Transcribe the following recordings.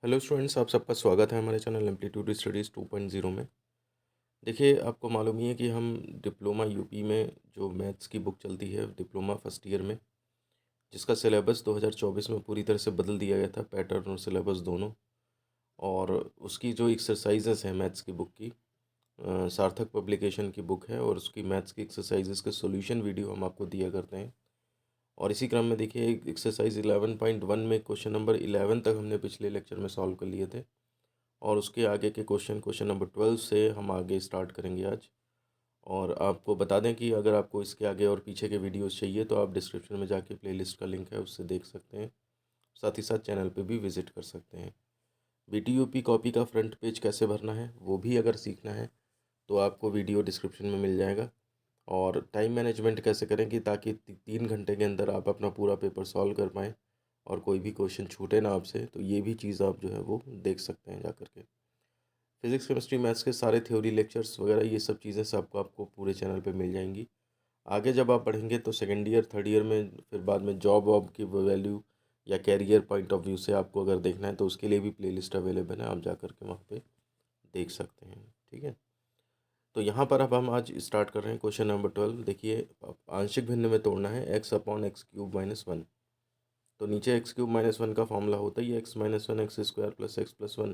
Hello students, आप सबका स्वागत है हमारे चैनल एम्पलीट्यूड स्टडीज़ 2.0 में। देखिए, आपको मालूम ही है कि हम डिप्लोमा यूपी में जो मैथ्स की बुक चलती है डिप्लोमा फर्स्ट ईयर में, जिसका सिलेबस 2024 में पूरी तरह से बदल दिया गया था, पैटर्न और सिलेबस दोनों। और उसकी जो एक्सरसाइजेस हैं मैथ्स की बुक की, सार्थक पब्लिकेशन की बुक है और उसकी मैथ्स की एक्सरसाइजेस के सॉल्यूशन वीडियो हम आपको दिया करते हैं। और इसी क्रम में देखिए, एक्सरसाइज 11.1 में क्वेश्चन नंबर 11 तक हमने पिछले लेक्चर में सॉल्व कर लिए थे। और उसके आगे के क्वेश्चन नंबर 12 से हम आगे स्टार्ट करेंगे आज। और आपको बता दें कि अगर आपको इसके आगे और पीछे के वीडियोस चाहिए तो आप डिस्क्रिप्शन में जाके प्लेलिस्ट का लिंक है उससे देख सकते हैं। साथ ही साथ चैनल पे भी विज़िट कर सकते हैं। बीटीयूपी कॉपी का फ्रंट पेज कैसे भरना है वो भी अगर सीखना है तो आपको वीडियो डिस्क्रिप्शन में मिल जाएगा। और टाइम मैनेजमेंट कैसे करें कि ताकि 3 घंटे के अंदर आप अपना पूरा पेपर सॉल्व कर पाएँ और कोई भी क्वेश्चन छूटे ना आपसे, तो ये भी चीज़ आप जो है वो देख सकते हैं जा कर के। फिज़िक्स केमिस्ट्री मैथ्स के सारे थ्योरी लेक्चर्स वगैरह ये सब चीज़ें सब आपको आपको पूरे चैनल पे मिल जाएंगी। आगे जब आप पढ़ेंगे तो सेकेंड ईयर थर्ड ईयर में फिर बाद में जॉब वॉब की वैल्यू या कैरियर पॉइंट ऑफ व्यू से आपको अगर देखना है तो उसके लिए भी प्लेलिस्ट अवेलेबल है, आप जा कर के वहाँ पे देख सकते हैं। ठीक है, तो यहाँ पर अब हम आज स्टार्ट कर रहे हैं क्वेश्चन नंबर 12। देखिए, आंशिक भिन्न में तोड़ना है x/(x³ - 1)। तो नीचे x³ - 1 का फॉर्मूला होता ही है x-1 x² + x+1।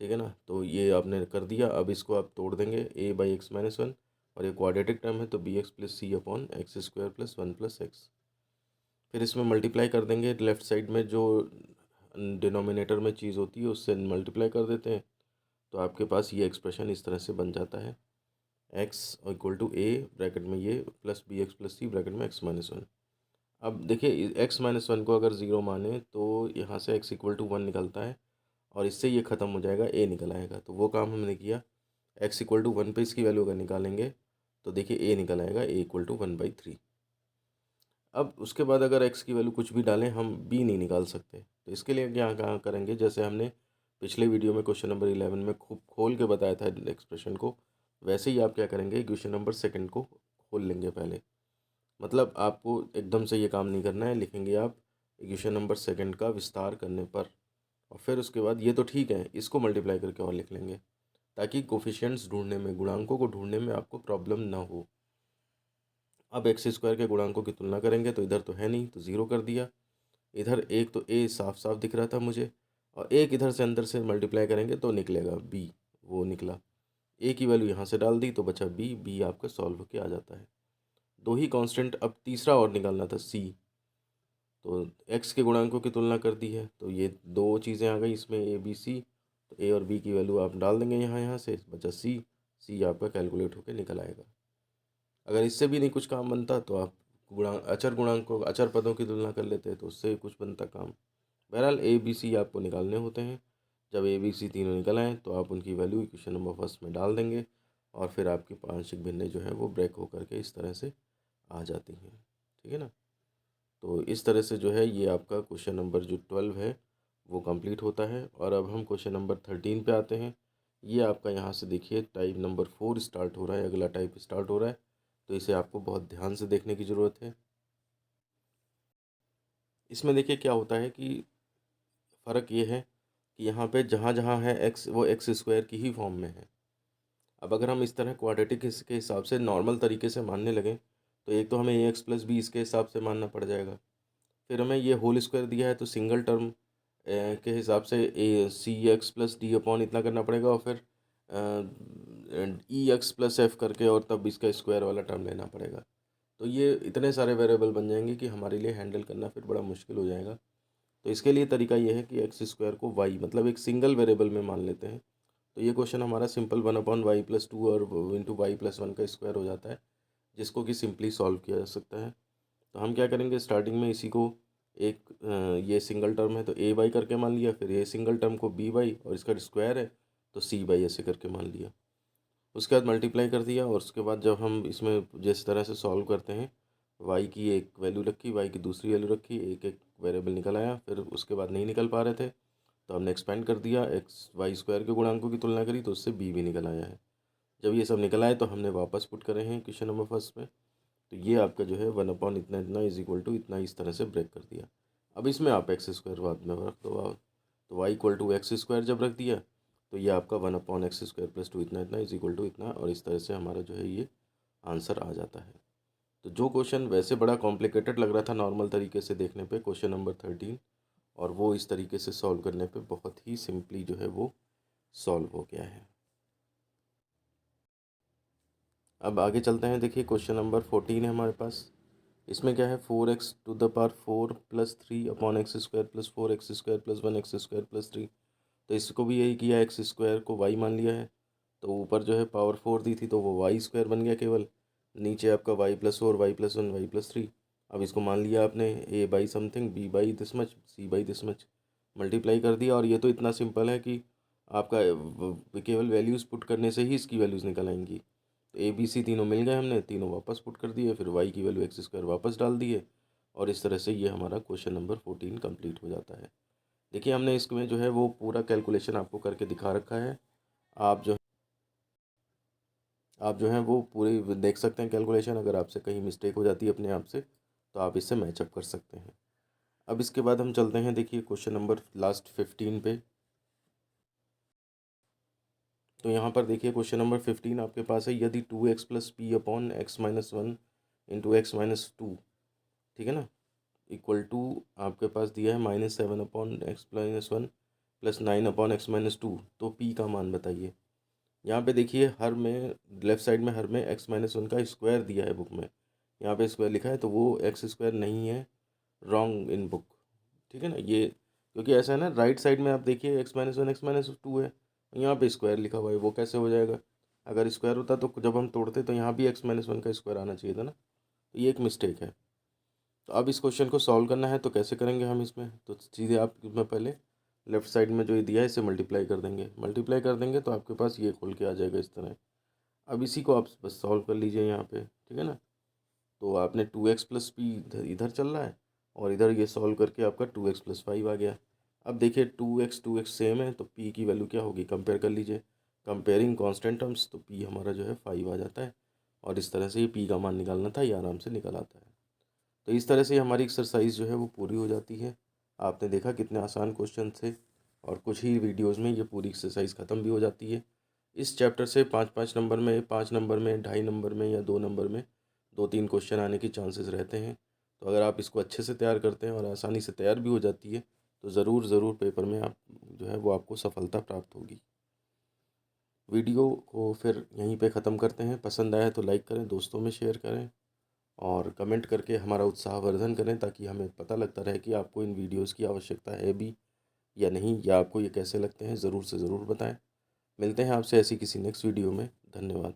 ठीक है ना, तो ये आपने कर दिया। अब इसको आप तोड़ देंगे a/(x-1) और ये क्वाड्रेटिक टर्म है तो bx + c/(x² + 1 + x)। फिर इसमें मल्टीप्लाई कर देंगे, लेफ़्ट साइड में जो डिनोमिनेटर में चीज़ होती है उससे मल्टीप्लाई कर देते हैं। तो आपके पास ये एक्सप्रेशन इस तरह से बन जाता है x = a ब्रैकेट में ये प्लस bx + c ब्रैकेट में x-1। अब देखिए, x-1 को अगर ज़ीरो माने तो यहाँ से x = 1 निकलता है और इससे ये ख़त्म हो जाएगा, a निकल आएगा। तो वो काम हमने किया। x = 1 पे इसकी वैल्यू अगर निकालेंगे तो देखिए a निकल आएगा, a = 1/3। अब उसके बाद अगर x की वैल्यू कुछ भी डालें हम b नहीं निकाल सकते, तो इसके लिए क्या क्या करेंगे, जैसे हमने पिछले वीडियो में क्वेश्चन नंबर 11 में खूब खोल के बताया था एक्सप्रेशन को, वैसे ही आप क्या करेंगे, क्वेश्चन नंबर सेकंड को खोल लेंगे पहले। मतलब आपको एकदम से ये काम नहीं करना है, लिखेंगे आप क्वेश्चन नंबर सेकंड का विस्तार करने पर। और फिर उसके बाद ये तो ठीक है, इसको मल्टीप्लाई करके और लिख लेंगे ताकि कोफिशिएंट्स ढूंढने में, गुणांकों को ढूंढने में आपको प्रॉब्लम ना हो। अब x² के गुणांकों की तुलना करेंगे तो इधर तो है नहीं तो ज़ीरो कर दिया। इधर एक तो a साफ साफ दिख रहा था मुझे, और एक इधर से अंदर से मल्टीप्लाई करेंगे तो निकलेगा b, वो निकला। a की वैल्यू यहाँ से डाल दी तो बचा b आपका सॉल्व होके आ जाता है। दो ही कांस्टेंट, अब तीसरा और निकालना था c। तो x के गुणांकों की तुलना कर दी है तो ये दो चीज़ें आ गई इसमें, a b c। तो a और b की वैल्यू आप डाल देंगे यहाँ से बचा c आपका कैलकुलेट होकर निकल आएगा। अगर इससे भी नहीं कुछ काम बनता तो आप गुणांकों अचर पदों की तुलना कर लेते हैं तो उससे कुछ बनता काम। बहरहाल a b c आपको निकालने होते हैं। जब a b c तीनों निकल आएँ तो आप उनकी वैल्यू इक्वेशन नंबर फर्स्ट में डाल देंगे और फिर आपकी आंशिक भिन्नें जो है वो ब्रेक होकर के इस तरह से आ जाती हैं। ठीक है ना, तो इस तरह से जो है ये आपका क्वेश्चन नंबर जो 12 है वो कंप्लीट होता है। और अब हम क्वेश्चन नंबर 13 पे आते हैं। ये आपका यहाँ से देखिए टाइप नंबर 4 स्टार्ट हो रहा है, अगला टाइप स्टार्ट हो रहा है, तो इसे आपको बहुत ध्यान से देखने की ज़रूरत है। इसमें देखिए क्या होता है कि फ़र्क ये है कि यहाँ पे जहाँ जहाँ है x वो x² की ही फॉर्म में है। अब अगर हम इस तरह क्वाड्रेटिक के हिसाब से नॉर्मल तरीके से मानने लगें तो एक तो हमें ax + b इसके हिसाब से मानना पड़ जाएगा। फिर हमें ये होल स्क्वायर दिया है तो सिंगल टर्म के हिसाब से cx + d अपॉन इतना करना पड़ेगा और फिर ex + f करके और तब इसका स्क्वायर वाला टर्म लेना पड़ेगा। तो ये इतने सारे वेरिएबल बन जाएंगे कि हमारे लिए हैंडल करना फिर बड़ा मुश्किल हो जाएगा। तो इसके लिए तरीका ये है कि x² को y मतलब एक सिंगल वेरिएबल में मान लेते हैं। तो ये क्वेश्चन हमारा सिंपल 1/y+2 और इंटू y+1 का स्क्वायर हो जाता है, जिसको कि सिंपली सॉल्व किया जा सकता है। तो हम क्या करेंगे, स्टार्टिंग में इसी को एक ये सिंगल टर्म है तो a बाई करके मान लिया, फिर ये सिंगल टर्म को b बाई और इसका स्क्वायर है तो c बाई ऐसे करके मान लिया। उसके बाद मल्टीप्लाई कर दिया और उसके बाद जब हम इसमें जिस तरह से सॉल्व करते हैं, y की एक वैल्यू रखी, y की दूसरी वैल्यू रखी, एक एक वेरिएबल निकल आया। फिर उसके बाद नहीं निकल पा रहे थे तो हमने एक्सपेंड कर दिया, y² के गुणांकों की तुलना करी तो उससे b भी निकल आया है। जब ये सब निकल आए तो हमने वापस पुट करे हैं क्वेश्चन नंबर फर्स्ट में। तो ये आपका जो है 1 इतना इतना इज इक्वल टू इतना, इस तरह से ब्रेक कर दिया। अब इसमें आप x² बाद में रख दो आप, तो y equal to x square जब रख दिया तो ये आपका 1/x² + 2 इतना इतना इज इक्वल टू इतना, और इस तरह से हमारा जो है ये आंसर आ जाता है। तो जो क्वेश्चन वैसे बड़ा कॉम्प्लिकेटेड लग रहा था नॉर्मल तरीके से देखने पे, क्वेश्चन नंबर 13, और वो इस तरीके से सॉल्व करने पे बहुत ही सिंपली जो है वो सॉल्व हो गया है। अब आगे चलते हैं। देखिए क्वेश्चन नंबर 14 है हमारे पास। इसमें क्या है, 4x⁴ + 3/x² + 4x² + 1x² + 3। तो इसको भी यही किया, एक्स स्क्वायर को वाई मान लिया है। तो ऊपर जो है पावर 4 दी थी तो वो वाई स्क्वायर बन गया केवल। नीचे आपका y+4 y+1 y+3। अब इसको मान लिया आपने a by something, b by this much, c by this much, multiply कर दिया। और ये तो इतना सिंपल है कि आपका केवल वैल्यूज़ पुट करने से ही इसकी वैल्यूज़ निकल आएंगी। तो ए बी सी तीनों मिल गए, हमने तीनों वापस पुट कर दिए, फिर y की वैल्यू x² वापस डाल दिए, और इस तरह से ये हमारा क्वेश्चन नंबर 14 कंप्लीट हो जाता है। देखिए हमने इसमें जो है वो पूरा कैलकुलेशन आपको करके दिखा रखा है। आप जो हैं वो पूरी देख सकते हैं कैलकुलेशन। अगर आपसे कहीं मिस्टेक हो जाती है अपने आप से तो आप इससे मैचअप कर सकते हैं। अब इसके बाद हम चलते हैं, देखिए क्वेश्चन नंबर लास्ट 15 पे। तो यहाँ पर देखिए क्वेश्चन नंबर 15 आपके पास है, यदि 2x + p/x-1 × x-2, ठीक है ना, इक्वल टू आपके पास दिया है -7/x-1 + 9/x-2, तो p का मान बताइए। यहाँ पे देखिए हर में लेफ़्ट साइड में हर में x-1 का स्क्वायर दिया है बुक में, यहाँ पे स्क्वायर लिखा है तो वो एक्स स्क्वायर नहीं है, रॉन्ग इन बुक, ठीक है ना। ये क्योंकि ऐसा है ना, राइट साइड में आप देखिए x-1 x-2 है, यहाँ पे स्क्वायर लिखा हुआ है, वो कैसे हो जाएगा। अगर स्क्वायर होता तो जब हम तोड़ते तो यहाँ भी x-1 का स्क्वायर आना चाहिए था ना, तो ये एक मिस्टेक है। तो अब इस क्वेश्चन को सॉल्व करना है तो कैसे करेंगे हम इसमें, तो सीधे आप इसमें पहले लेफ़्ट साइड में जो ये दिया है इसे मल्टीप्लाई कर देंगे तो आपके पास ये खोल के आ जाएगा इस तरह। अब इसी को आप बस सॉल्व कर लीजिए यहाँ पे, ठीक है ना। तो आपने 2x + p इधर इधर चल रहा है, और इधर ये सॉल्व करके आपका 2x + 5 आ गया। अब देखिए 2x सेम है तो p की वैल्यू क्या होगी, कंपेयर कर लीजिए। कंपेयरिंग कांस्टेंट टर्म्स, तो p हमारा जो है 5 आ जाता है, और इस तरह से ये p का मान निकालना था, ये आराम से निकल आता है। तो इस तरह से हमारी एक्सरसाइज जो है वो पूरी हो जाती है। आपने देखा कितने आसान क्वेश्चन थे, और कुछ ही वीडियोज़ में ये पूरी एक्सरसाइज ख़त्म भी हो जाती है। इस चैप्टर से 5-5 नंबर में, 5 नंबर में, 2.5 नंबर में या 2 नंबर में 2-3 क्वेश्चन आने की चांसेस रहते हैं। तो अगर आप इसको अच्छे से तैयार करते हैं और आसानी से तैयार भी हो जाती है तो ज़रूर ज़रूर पेपर में आप जो है वो आपको सफलता प्राप्त होगी। वीडियो को फिर यहीं पे ख़त्म करते हैं। पसंद आया तो लाइक करें, दोस्तों में शेयर करें, और कमेंट करके हमारा उत्साहवर्धन करें, ताकि हमें पता लगता रहे कि आपको इन वीडियोज़ की आवश्यकता है भी या नहीं, या आपको ये कैसे लगते हैं, ज़रूर से ज़रूर बताएं। मिलते हैं आपसे ऐसी किसी नेक्स्ट वीडियो में। धन्यवाद।